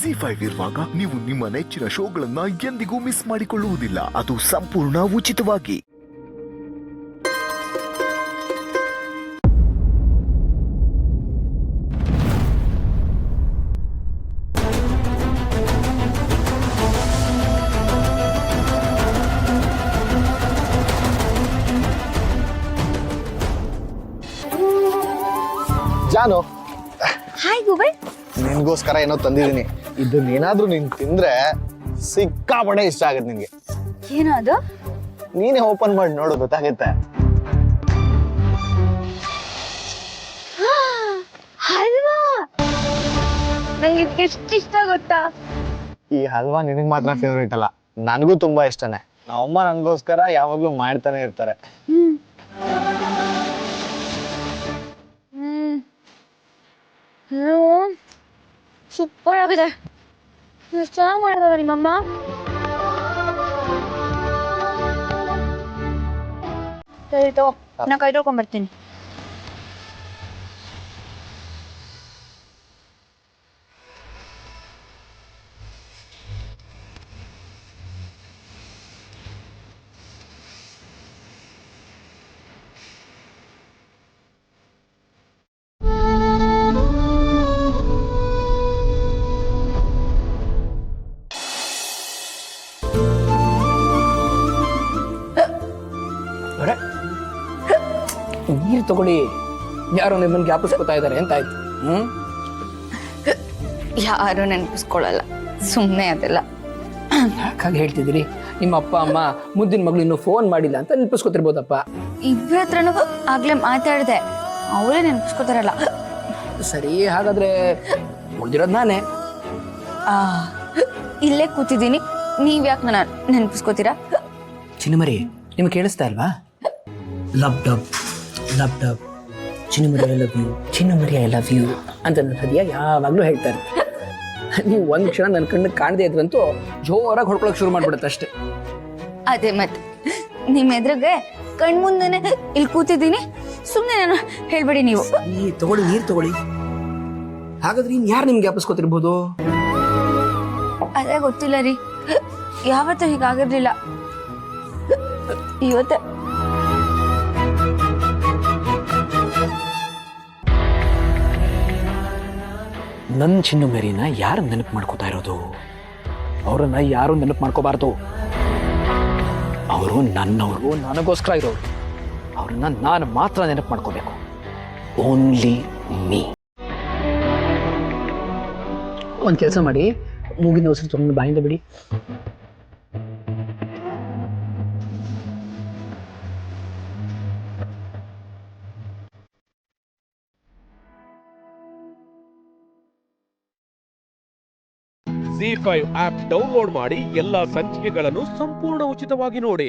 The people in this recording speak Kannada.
ಜಿ5 ಇರುವಾಗ ನೀವು ನಿಮ್ಮ ನೆಚ್ಚಿನ ಶೋಗಳನ್ನ ಎಂದಿಗೂ ಮಿಸ್ ಮಾಡಿಕೊಳ್ಳುವುದಿಲ್ಲ. ಅದು ಸಂಪೂರ್ಣ ಉಚಿತವಾಗಿ. ಜಾನು, ಹಾಯ್ ಗೂಗಲ್. ನಿನ್ಗೋಸ್ಕರ ಏನೋ ತಂದಿದ್ದೀನಿ. ಇದನ್ನೇನಾದ್ರೂ ನೀನ್ ತಿಂದ್ರೆ ಸಿಕ್ಕಾಪಟ್ಟೆ ಇಷ್ಟ ಆಗುತ್ತೆ ನಿನ್ಗೆ. ಏನು ಅದು? ನೀನೇ ಓಪನ್ ಮಾಡಿ ನೋಡು, ಗೊತ್ತಾಗುತ್ತೆ. ಹಲ್ವಾ ನಂಗೆ ಎಷ್ಟು ಇಷ್ಟ ಗೊತ್ತಾ? ಈ ಹಲ್ವಾ ನಿನಗ್ ಮಾತ್ರ ಫೇವ್ರೇಟ್ ಅಲ್ಲ, ನನಗೂ ತುಂಬಾ ಇಷ್ಟನೇ. ನಮ್ಮಮ್ಮ ನನಗೋಸ್ಕರ ಯಾವಾಗ್ಲೂ ಮಾಡ್ತಾನೆ ಇರ್ತಾರೆ. ಸೂಪರ್ ಆಗಿದೆ. ಎಷ್ಟು ಚೆನ್ನಾಗಿ ಮಾಡಿದಾರೆ ನಿಮ್ಮಮ್ಮ. ಸರಿ ತಗೋ, ನಾ ಕೈ ತೊಳ್ಕೊಂಡ್ಬರ್ತೀನಿ. ನೀರು ತಗೊಳ್ಳಿ, ಯಾರೋ ನಿಮ್ಮನ್ನು ಜ್ಞಾಪಿಸ್ಕೊತಾ ಇದ್ದಾರೆ ಅಂತ ಆಯ್ತು. ಯಾರು ನೆನಪಿಸ್ಕೊಳ್ಳಲ್ಲ, ಸುಮ್ಮನೆ ಅದೆಲ್ಲ. ಹಾಗಾಗಿ ಹೇಳ್ತಿದ್ದೀರಿ, ನಿಮ್ಮ ಅಪ್ಪ ಅಮ್ಮ ಮುದ್ದಿನ ಮಗಳು ಇನ್ನೂ ಫೋನ್ ಮಾಡಿಲ್ಲ ಅಂತ ನೆನಪಿಸ್ಕೊತಿರ್ಬೋದಪ್ಪ. ಇಬ್ಬರ ಹತ್ರನೂ ಆಗ್ಲೇ ಮಾತಾಡಿದೆ, ಅವರೇ ನೆನಪಿಸ್ಕೊತಾರಲ್ಲ. ಸರಿ, ಹಾಗಾದ್ರೆ ಉಳಿದಿರೋದು ನಾನೇ. ಇಲ್ಲೇ ಕೂತಿದ್ದೀನಿ, ನೀವ್ ಯಾಕೆ ನನ್ನ ನೆನಪಿಸ್ಕೋತೀರಾ? ಚಿನ್ನಮರಿ, ನಿಮ್ಗೆ ಕೇಳಿಸ್ತಾ ಇಲ್ವಾ? ಲವ್ ಡಬ್ ಲವ್ ಡಬ್, ಚಿನ್ನಮರಿ ಐ ಲವ್ ಯು, ಚಿನ್ನಮರಿ ಐ ಲವ್ ಯು ಅಂತ ನನ್ನ ಹೃದಯ ಯಾವಾಗಲೂ ಹೇಳ್ತಾರೆ. ನೀವು ಒಂದು ಕ್ಷಣ ನನ್ನ ಕಣ್ಣು ಕಾಣದೇ ಇದ್ರಂತೂ ಜೋರಾಗಿ ಹೊಡ್ಕೊಳಕ್ ಶುರು ಮಾಡ್ಬಿಡುತ್ತೆ ಅಷ್ಟೇ. ಅದೇ ಮತ್ತೆ, ನಿಮ್ಮ ಎದುರಿಗೆ ಕಣ್ಮುಂದೆನೆ ಇಲ್ಲಿ ಕೂತಿದ್ದೀನಿ, ಸುಮ್ಮನೆ ನಾನು ಹೇಳ್ಬೇಡಿ ನೀವು. ತಗೊಳ್ಳಿ, ನೀರು ತಗೊಳ್ಳಿ. ಹಾಗಾದ್ರೆ ಇನ್ ಯಾರು ನಿಮ್ಗೆ ಜ್ಞಾಪಿಸ್ಕೊತಿರ್ಬೋದು? ಅದೇ ಗೊತ್ತಿಲ್ಲ ರೀ, ಯಾವತ್ತೂ ಹೀಗಾಗಿರ್ಲಿಲ್ಲ, ಇವತ್ತೇ. ನನ್ನ ಚಿನ್ನಮರಿನ ಯಾರು ನೆನಪು ಮಾಡ್ಕೋತಾ ಇರೋದು? ಅವರನ್ನ ಯಾರು ನೆನಪು ಮಾಡ್ಕೋಬಾರ್ದು. ಅವರು ನನ್ನವರು, ನನಗೋಸ್ಕರ ಇರೋರು. ಅವ್ರನ್ನ ನಾನು ಮಾತ್ರ ನೆನಪು ಮಾಡ್ಕೋಬೇಕು. Only me. ಒಂದು ಕೆಲಸ ಮಾಡಿ, ಮೂಗಿನ ಉಸಿರು ತಗೊಂಡು ಬಾಯಿಂದ ಬಿಡಿ. ಜಿ5 ಆಪ್ ಡೌನ್ಲೋಡ್ ಮಾಡಿ ಎಲ್ಲಾ ಸಂಚಿಕೆಗಳನ್ನು ಸಂಪೂರ್ಣ ಉಚಿತವಾಗಿ ನೋಡಿ.